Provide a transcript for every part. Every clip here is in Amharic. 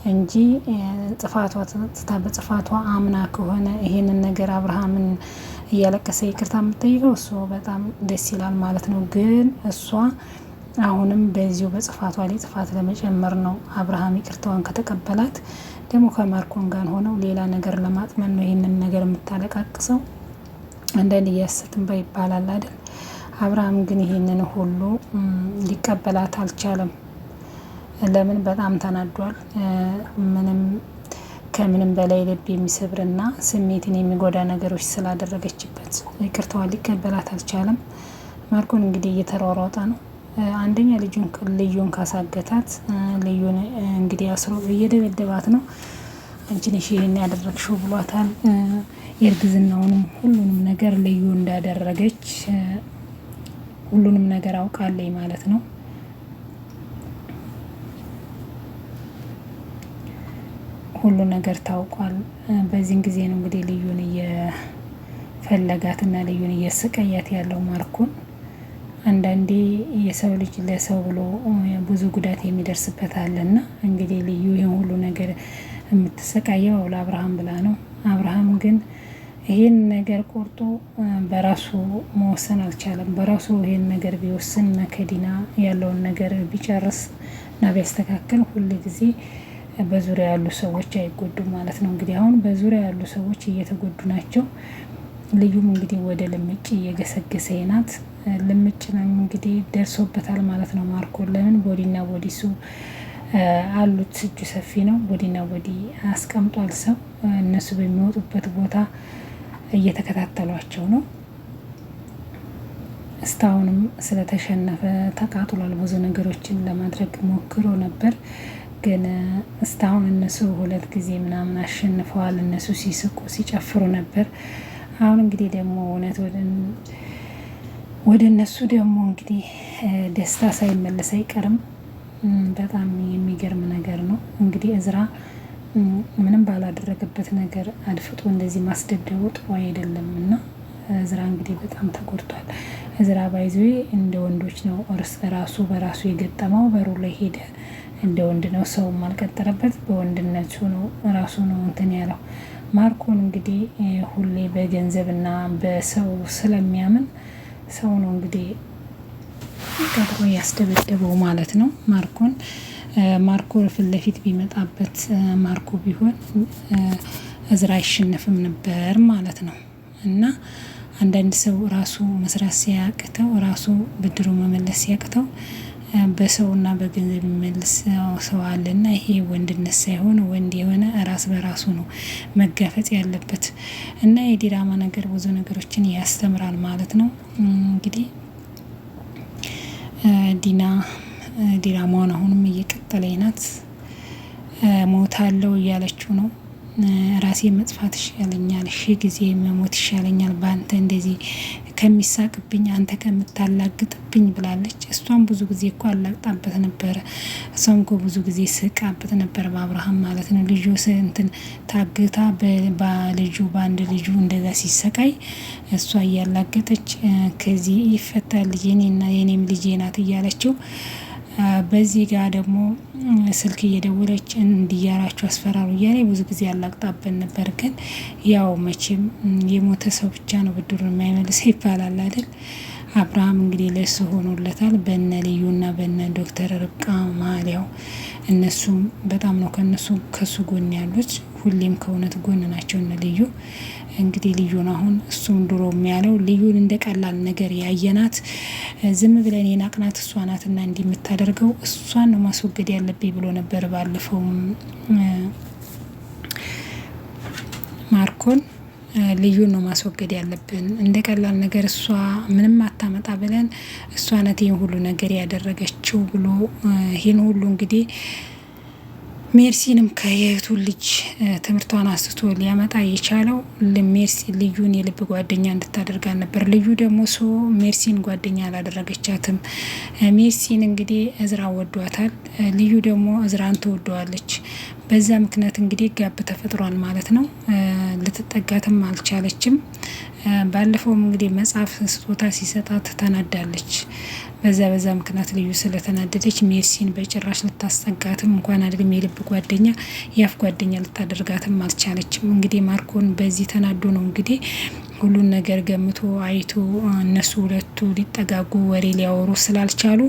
እንጂ በጥፋቷ አምና ከሆነ ይሄንን ነገር አብርሃምን እያለቀሰ ይቅርታ የምትጠይቀው እሱ በጣም ደስ ይላል ማለት ነው። ግን እሷ አሁንም በዚሁ በጥፋቷ ላይ ጥፋት ለመጨመር ነው። አብርሃም ይቅርታዋን ከተቀበላት ደግሞ ከማርኮን ጋር ሆነው ሌላ ነገር ለማጥመን ነው ይህንን ነገር የምታለቃቅሰው። አንዳንድ እያሰትን ይባላል አይደል? አብርሃም ግን ይህንን ሁሉ ሊቀበላት አልቻለም። ለምን? በጣም ተናዷል። ከምንም በላይ ልብ የሚሰብርና ስሜትን የሚጎዳ ነገሮች ስላደረገችበት ይቅርታዋን ሊቀበላት አልቻለም። ማርኮን እንግዲህ እየተሯሯጠ ነው። አንደኛ ልዩን ካሳገታት ልዩን እንግዲህ አስሮ እየደበደባት ነው። አንቺ ነሽ ይሄን ያደረግሽው ብሏታል። የእርግዝናውንም ሁሉንም ነገር ልዩ እንዳደረገች ሁሉንም ነገር አውቃለኝ ማለት ነው። ሁሉ ነገር ታውቋል። በዚህን ጊዜ ነው እንግዲህ ልዩን እየፈለጋትና ልዩን እየሰቀያት ያለው ማርኮን። አንዳንዴ የሰው ልጅ ለሰው ብሎ ብዙ ጉዳት የሚደርስበት አለና እንግዲህ ልዩ ይህን ሁሉ ነገር የምትሰቃየው ለአብርሃም ብላ ነው። አብርሃም ግን ይህን ነገር ቆርጦ በራሱ መወሰን አልቻለም። በራሱ ይህን ነገር ቢወስን እና ከዲና ያለውን ነገር ቢጨርስ እና ቢያስተካክል ሁሉ ጊዜ በዙሪያ ያሉ ሰዎች አይጎዱም ማለት ነው። እንግዲህ አሁን በዙሪያ ያሉ ሰዎች እየተጎዱ ናቸው። ልዩም እንግዲህ ወደ ልምጭ እየገሰገሰ ናት። ልምጭ ነው እንግዲህ ደርሶበታል ማለት ነው ማርኮን። ለምን? ቦዲና ቦዲሱ አሉት። እጁ ሰፊ ነው። ቦዲና ቦዲ አስቀምጧል ሰው። እነሱ በሚወጡበት ቦታ እየተከታተሏቸው ነው። እስካሁንም ስለተሸነፈ ተቃጥሏል። ብዙ ነገሮችን ለማድረግ ሞክሮ ነበር፣ ግን እስካሁን እነሱ 2 ጊዜ ምናምን አሸንፈዋል። እነሱ ሲስቁ ሲጨፍሩ ነበር። አሁን እንግዲህ ደግሞ እውነት ወደ እነሱ ደግሞ እንግዲህ ደስታ ሳይመለስ አይቀርም። በጣም የሚገርም ነገር ነው። እንግዲህ እዝራ ምንም ባላደረገበት ነገር አድፍጦ እንደዚህ ማስደደቡ ጥሩ አይደለም እና እዝራ እንግዲህ በጣም ተጎድቷል። እዝራ ባይዘዌ እንደ ወንዶች ነው ራሱ በራሱ የገጠመው። በሩ ላይ ሄደ እንደ ወንድ ነው። ሰውም አልቀጠረበት። በወንድነቱ ነው ራሱ ነው እንትን ያለው። ማርኮን እንግዲህ ሁሌ በገንዘብና በሰው ስለሚያምን ሰው ነው እንግዲህ ቀጥሮ ያስደበደበው ማለት ነው። ማርኮ ፊት ለፊት ቢመጣበት ማርኮ ቢሆን እዝራ አይሸነፍም ነበር ማለት ነው። እና አንዳንድ ሰው ራሱ መስራት ሲያቅተው ራሱ ብድሩ መመለስ ሲያቅተው በሰውና በገንዘብ የሚመልስ ሰው አለና ይሄ ወንድነት ሳይሆን ወንድ የሆነ ራስ በራሱ ነው መጋፈጥ ያለበት። እና የዲራማ ነገር ብዙ ነገሮችን ያስተምራል ማለት ነው። እንግዲህ ዲራማውን አሁንም እየቀጠለች ናት። ሞታለሁ እያለችው ነው። ራሴ መጥፋት ይሻለኛል፣ 1000 ጊዜ መሞት ይሻለኛል በአንተ እንደዚህ ከሚሳቅብኝ አንተ ከምታላግጥብኝ ብላለች። እሷም ብዙ ጊዜ እኮ አላግጣበት ነበረ። እሷም እኮ ብዙ ጊዜ ስቃበት ነበር በአብርሃም ማለት ነው። ልጁ እንትን ታግታ በልጁ በአንድ ልጁ እንደዛ ሲሰቃይ እሷ እያላገጠች ከዚህ ይፈታል የኔና የኔም ልጄ ናት እያለችው በዚህ ጋር ደግሞ ስልክ እየደወለች እንዲያራችሁ አስፈራሩ እያለ ብዙ ጊዜ ያላቅጣበን ነበር። ግን ያው መቼም የሞተ ሰው ብቻ ነው ብድሩን የማይመልስ ይባላል አይደል? አብርሃም እንግዲህ ለሱ ሆኖለታል። በነ ልዩና በነ ዶክተር ርብቃ መሀል ያው እነሱም በጣም ነው ከሱ ጎን ያሉት። ሁሌም ከእውነት ጎን ናቸው እነ ልዩ። እንግዲህ ልዩን አሁን እሱም ድሮ የሚያለው ልዩን እንደ ቀላል ነገር ያየናት ዝም ብለን የናቅናት እሷ ናትና እንዲህ የምታደርገው እሷን ነው ማስወገድ ያለብኝ ብሎ ነበር ባለፈውም ማርኮን። ልዩን ነው ማስወገድ ያለብን እንደ ቀላል ነገር እሷ ምንም አታመጣ ብለን እሷ ናት ይህን ሁሉ ነገር ያደረገችው ብሎ ይህን ሁሉ እንግዲህ ሜርሲንም ከየቱ ልጅ ትምህርቷን አስቶ ሊያመጣ የቻለው ሜርሲ ልዩን የልብ ጓደኛ እንድታደርጋት ነበር። ልዩ ደግሞ ሜርሲን ጓደኛ አላደረገቻትም። ሜርሲን እንግዲህ እዝራ ወዷታል። ልዩ ደግሞ እዝራን ትወደዋለች። በዛ ምክንያት እንግዲህ ጋብ ተፈጥሯል ማለት ነው። ልትጠጋትም አልቻለችም። ባለፈውም እንግዲህ መጽሐፍ ስጦታ ሲሰጣት ተናዳለች። በዛ ምክንያት ልዩ ስለተናደደች ሜርሲን በጭራሽ ልታስጠጋትም እንኳን አይደለም የልብ ጓደኛ የአፍ ጓደኛ ልታደርጋትም አልቻለችም። እንግዲህ ማርኮን በዚህ ተናዶ ነው እንግዲህ ሁሉን ነገር ገምቶ አይቶ እነሱ ሁለቱ ሊጠጋጉ ወሬ ሊያወሩ ስላልቻሉ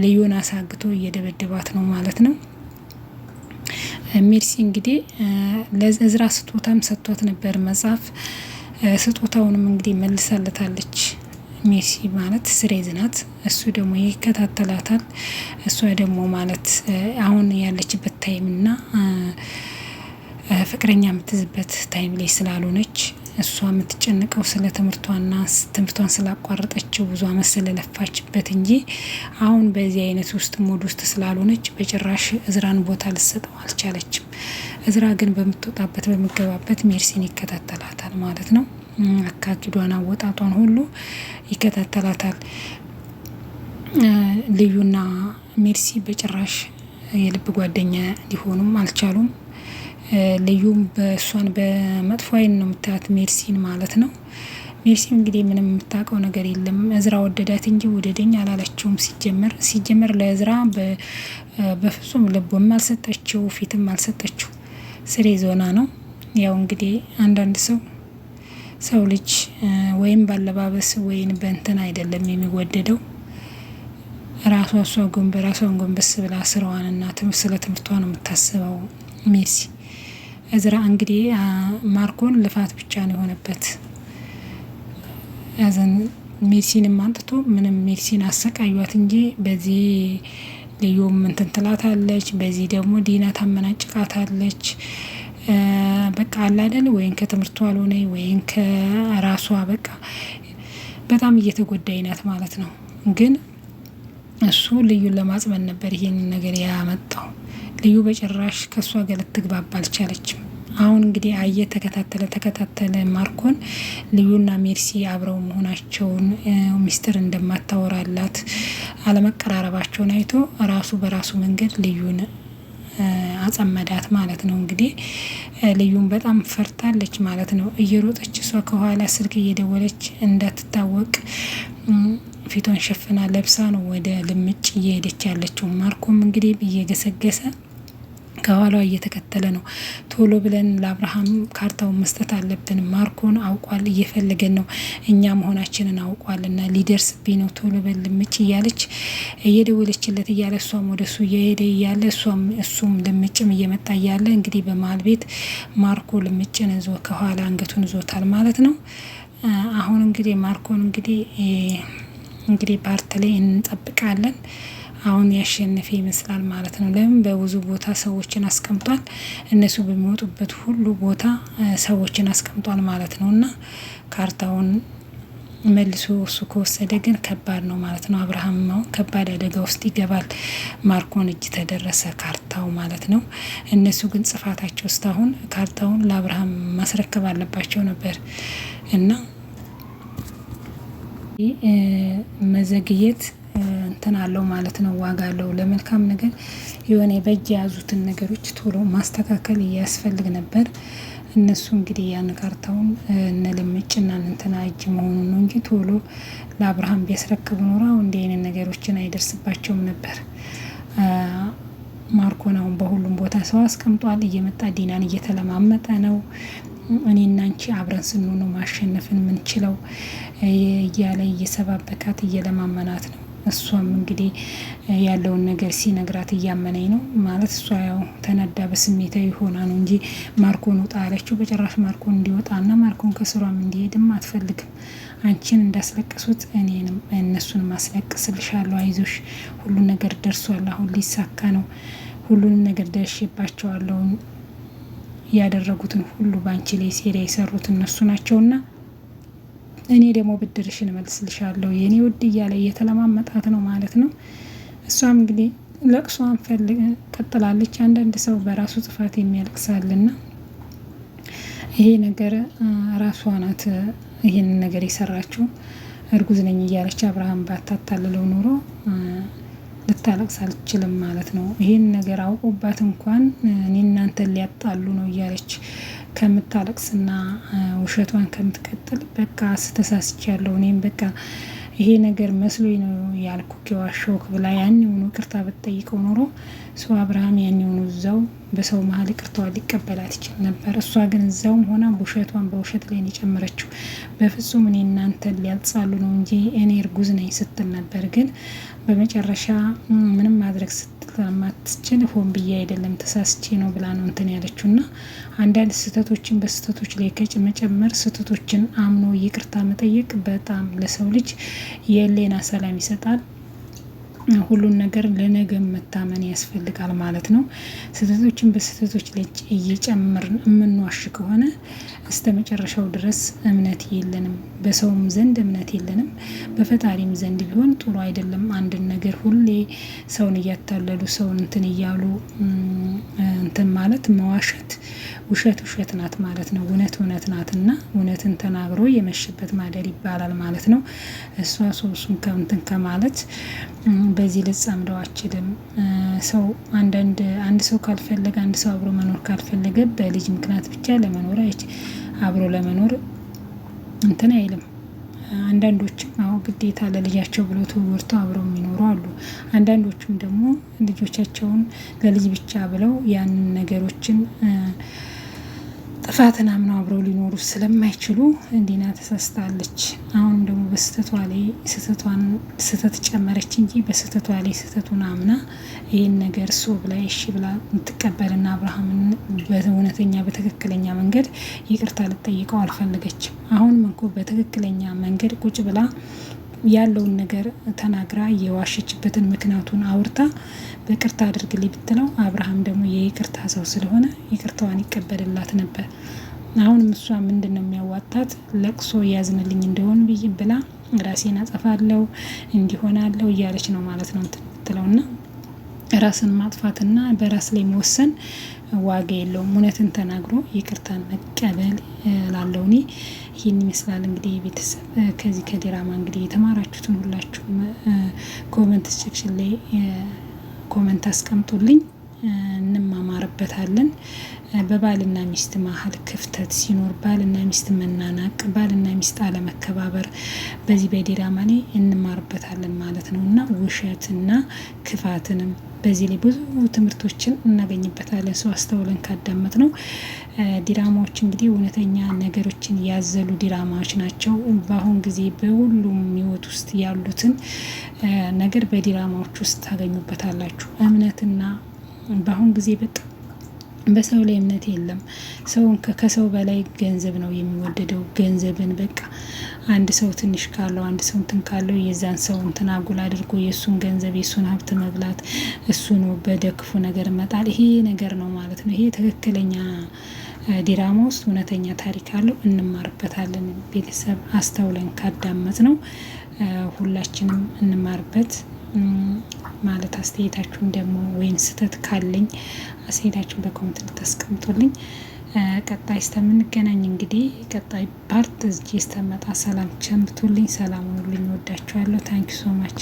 ልዩን አሳግቶ እየደበደባት ነው ማለት ነው። ሜርሲ እንግዲህ ለእዝራ ስጦታም ሰጥቷት ነበር መጽሐፍ። ስጦታውንም እንግዲህ መልሳለታለች። ሜርሲ ማለት ስሬዝ ናት፣ እሱ ደግሞ ይከታተላታል። እሷ ደግሞ ማለት አሁን ያለችበት ታይምና ፍቅረኛ የምትይዝበት ታይም ላይ ስላልሆነች እሷ የምትጨንቀው ስለ ትምህርቷና ትምህርቷን ስላቋረጠችው ብዙ አመት ስለለፋችበት እንጂ አሁን በዚህ አይነት ውስጥ ሙድ ውስጥ ስላልሆነች በጭራሽ እዝራን ቦታ ልሰጠው አልቻለችም። እዝራ ግን በምትወጣበት በምገባበት ሜርሲን ይከታተላታል ማለት ነው። አካኪዷን አወጣጧን ሁሉ ይከታተላታል። ልዩና ሜርሲ በጭራሽ የልብ ጓደኛ ሊሆኑም አልቻሉም። ልዩም በእሷን በመጥፎ አይን ነው የምታያት ሜርሲን ማለት ነው። ሜርሲም እንግዲህ ምንም የምታውቀው ነገር የለም። እዝራ ወደዳት እንጂ ወደደኝ አላለችውም። ሲጀመር ለእዝራ በፍጹም ልቦም አልሰጠችው፣ ፊትም አልሰጠችው። ስሬ ዞና ነው። ያው እንግዲህ አንዳንድ ሰው ልጅ ወይም ባለባበስ ወይም በእንትን አይደለም የሚወደደው። ራሷን ጎንበስ ብላ ስራዋንና ስለ ትምህርቷ ነው የምታስበው ሜርሲ። እዝራ እንግዲህ ማርኮን ልፋት ብቻ ነው የሆነበት። ያዘን ሜርሲንም አንጥቶ ምንም ሜርሲን አሰቃዩት እንጂ በዚህ ልዩም እንትን ትላታለች፣ በዚህ ደግሞ ዲና ታመናጭቃታለች። በቃ አላደል ወይን ከትምህርቷ አልሆነ ወይን ከራሷ በቃ በጣም እየተጎዳይ ናት ማለት ነው። ግን እሱ ልዩን ለማጽመን ነበር ይሄንን ነገር ያመጣው። ልዩ በጭራሽ ከእሷ ጋር ልትግባባ አልቻለችም። አሁን እንግዲህ ተከታተለ ማርኮን ልዩና ሜርሲ አብረው መሆናቸውን ሚስጥር እንደማታወራላት አለመቀራረባቸውን አይቶ ራሱ በራሱ መንገድ ልዩን አጸመዳት ማለት ነው። እንግዲህ ልዩን በጣም ፈርታለች ማለት ነው። እየሮጠች እሷ ከኋላ ስልክ እየደወለች እንዳትታወቅ ፊቷን ሸፍና ለብሳ ነው ወደ ልምጭ እየሄደች ያለችው። ማርኮም እንግዲህ እየገሰገሰ ከኋላዋ እየተከተለ ነው። ቶሎ ብለን ለአብርሃም ካርታውን መስጠት አለብን። ማርኮን አውቋል፣ እየፈለገን ነው፣ እኛ መሆናችንን አውቋልና ሊደርስብኝ ነው፣ ቶሎ በል ልምጭ እያለች እየደወለችለት እያለ እሷም ወደ እሱ እየሄደ እያለ እሱም ልምጭም እየመጣ እያለ እንግዲህ በመሀል ቤት ማርኮ ልምጭን ይዞ ከኋላ አንገቱን ይዞታል ማለት ነው። አሁን እንግዲህ ማርኮን እንግዲህ ፓርት ላይ እንጠብቃለን። አሁን ያሸነፈ ይመስላል ማለት ነው። ለምን በብዙ ቦታ ሰዎችን አስቀምጧል። እነሱ በሚወጡበት ሁሉ ቦታ ሰዎችን አስቀምጧል ማለት ነው። እና ካርታውን መልሶ እሱ ከወሰደ ግን ከባድ ነው ማለት ነው። አብርሃም ከባድ አደጋ ውስጥ ይገባል። ማርኮን እጅ ተደረሰ ካርታው ማለት ነው። እነሱ ግን ጽፋታቸው እስካሁን ካርታውን ለአብርሃም ማስረከብ አለባቸው ነበር እና መዘግየት እንትን አለው ማለት ነው። ዋጋ አለው። ለመልካም ነገር የሆነ በእጅ የያዙትን ነገሮች ቶሎ ማስተካከል እያስፈልግ ነበር። እነሱ እንግዲህ ያን ካርታውን እነ ልምጭና እንትና እጅ መሆኑን ነው እንጂ ቶሎ ለአብርሃም ቢያስረክቡ ኖሮ እንዲህ አይነት ነገሮችን አይደርስባቸውም ነበር። ማርኮን አሁን በሁሉም ቦታ ሰው አስቀምጧል። እየመጣ ዲናን እየተለማመጠ ነው። እኔና አንቺ አብረን ስንሆን ነው ማሸነፍን ምንችለው እያለ እየሰባበካት እየለማመናት ነው። እሷም እንግዲህ ያለውን ነገር ሲነግራት እያመነኝ ነው ማለት እሷ ያው ተነዳ በስሜታዊ ሆና ነው እንጂ ማርኮን ውጣ ያለችው በጭራሽ ማርኮን እንዲወጣና ማርኮን ከስሯም እንዲሄድም አትፈልግም። አንቺን እንዳስለቀሱት እኔንም እነሱንም አስለቅስልሻለሁ፣ አይዞሽ፣ ሁሉን ነገር ደርሷል፣ አሁን ሊሳካ ነው፣ ሁሉንም ነገር ደርሼባቸዋለሁ፣ ያደረጉትን ሁሉ በአንቺ ላይ ሴራ የሰሩት እነሱ ናቸውና እኔ ደግሞ ብድርሽን እመልስልሻለሁ የኔ ውድ እያለ እየተለማመጣት ነው ማለት ነው። እሷም እንግዲህ ለቅሷን ቀጥላለች። አንዳንድ ሰው በራሱ ጥፋት የሚያለቅሳልና ይሄ ነገር ራሷ ናት ይህን ነገር የሰራችው። እርጉዝ ነኝ እያለች አብርሃም ባታታልለው ኑሮ ልታለቅስ አልችልም ማለት ነው። ይህን ነገር አውቆባት እንኳን እኔ እናንተን ሊያጣሉ ነው እያለች ከምታለቅስና ውሸቷን ከምትቀጥል በቃ ስተሳስቻለሁ እኔም በቃ ይሄ ነገር መስሎኝ ነው ያልኩክ የዋሸሁክ ብላ ያኔውኑ ይቅርታ ብትጠይቀው ኖሮ ሰው አብርሃም ያኔውኑ እዛው በሰው መሀል ይቅርታዋን ሊቀበላት ይችል ነበር። እሷ ግን እዛውም ሆና ውሸቷን በውሸት ላይ የጨመረችው። በፍጹም እኔ እናንተን ሊያጻሉ ነው እንጂ እኔ እርጉዝ ነኝ ስትል ነበር። ግን በመጨረሻ ምንም ማድረግ ስለማትችል ሆን ብዬ አይደለም ተሳስቼ ነው ብላ ነው እንትን ያለችው። እና አንዳንድ ስህተቶችን በስህተቶች ላይ ከመጨመር ስህተቶችን አምኖ ይቅርታ መጠየቅ በጣም ለሰው ልጅ የህሊና ሰላም ይሰጣል። ሁሉን ነገር ለነገ መታመን ያስፈልጋል ማለት ነው። ስህተቶችን በስህተቶች ላይ እየጨመርን የምንዋሽ ከሆነ እስከ መጨረሻው ድረስ እምነት የለንም። በሰውም ዘንድ እምነት የለንም፣ በፈጣሪም ዘንድ ቢሆን ጥሩ አይደለም። አንድን ነገር ሁሌ ሰውን እያታለሉ ሰውን እንትን እያሉ እንትን ማለት መዋሸት ውሸት ናት ማለት ነው። እውነት ናት እና እውነትን ተናግሮ የመሸበት ማደር ይባላል ማለት ነው። እሷ ሶሱን ከምትን ከማለት በዚህ ልጸምደው አችልም። ሰው አንድ ሰው ካልፈለገ አንድ ሰው አብሮ መኖር ካልፈለገ በልጅ ምክንያት ብቻ ለመኖር አብሮ ለመኖር እንትን አይልም። አንዳንዶችም አሁን ግዴታ ለልጃቸው ብለው ተወርተው አብረው የሚኖሩ አሉ። አንዳንዶቹም ደግሞ ልጆቻቸውን ለልጅ ብቻ ብለው ያንን ነገሮችን ጥፋትን አምነው አብረው ሊኖሩ ስለማይችሉ እንዲና ተሳስታለች። አሁን ደግሞ በስህተቷ ላይ ስህተት ጨመረች እንጂ በስህተቷ ላይ ስህተቱን አምና ይህን ነገር እሱ ብላ እሺ ብላ የምትቀበልና አብርሃምን በእውነተኛ በትክክለኛ መንገድ ይቅርታ ልጠይቀው አልፈለገችም። አሁንም እንኮ በትክክለኛ መንገድ ቁጭ ብላ ያለውን ነገር ተናግራ የዋሸችበትን ምክንያቱን አውርታ በቅርታ አድርግልኝ ብትለው አብርሃም ደግሞ የይቅርታ ሰው ስለሆነ ይቅርታዋን ይቀበልላት ነበር። አሁንም እሷ ምንድን ነው የሚያዋጣት? ለቅሶ ያዝንልኝ እንደሆን ብዬ ብላ ራሴን አጠፋለሁ እንዲሆናለሁ እያለች ነው ማለት ነው ትለውና ራስን ማጥፋትና በራስ ላይ መወሰን ዋጋ የለውም። እውነትን ተናግሮ ይቅርታን መቀበል ላለው እኔ ይህን ይመስላል። እንግዲህ ቤተሰብ ከዚህ ከዲራማ እንግዲህ የተማራችሁትን ሁላችሁም ኮመንት ሴክሽን ላይ ኮመንት አስቀምጡልኝ፣ እንማማርበታለን። በባልና ሚስት መሀል ክፍተት ሲኖር ባልና ሚስት መናናቅ፣ ባልና ሚስት አለመከባበር በዚህ በዲራማ ላይ እንማርበታለን ማለት ነው እና ውሸትና ክፋትንም በዚህ ላይ ብዙ ትምህርቶችን እናገኝበታለን። ሰው አስተውለን ካዳመጥ ነው። ዲራማዎች እንግዲህ እውነተኛ ነገሮችን ያዘሉ ዲራማዎች ናቸው። በአሁን ጊዜ በሁሉም ህይወት ውስጥ ያሉትን ነገር በዲራማዎች ውስጥ ታገኙበታላችሁ። እምነትና በአሁን ጊዜ በጣም በሰው ላይ እምነት የለም። ሰውን ከሰው በላይ ገንዘብ ነው የሚወደደው። ገንዘብን በቃ አንድ ሰው ትንሽ ካለው አንድ ሰው እንትን ካለው የዛን ሰው እንትን አጉል አድርጎ የእሱን ገንዘብ የእሱን ሀብት መብላት፣ እሱ ነው በደክፉ ነገር መጣል። ይሄ ነገር ነው ማለት ነው። ይሄ ትክክለኛ ዲራማ ውስጥ እውነተኛ ታሪክ አለው። እንማርበታለን። ቤተሰብ አስተውለን ካዳመጥ ነው ሁላችንም እንማርበት ማለት አስተያየታችሁን ደግሞ ወይም ስህተት ካለኝ አስተያየታችሁን በኮሜንት ልታስቀምጡልኝ። ቀጣይ እስከምንገናኝ እንግዲህ ቀጣይ ፓርት እዚህ እስከመጣ ሰላም ቸምቱልኝ። ሰላም ሁኑልኝ። ወዳችኋለሁ። ታንኪ ሶ ማች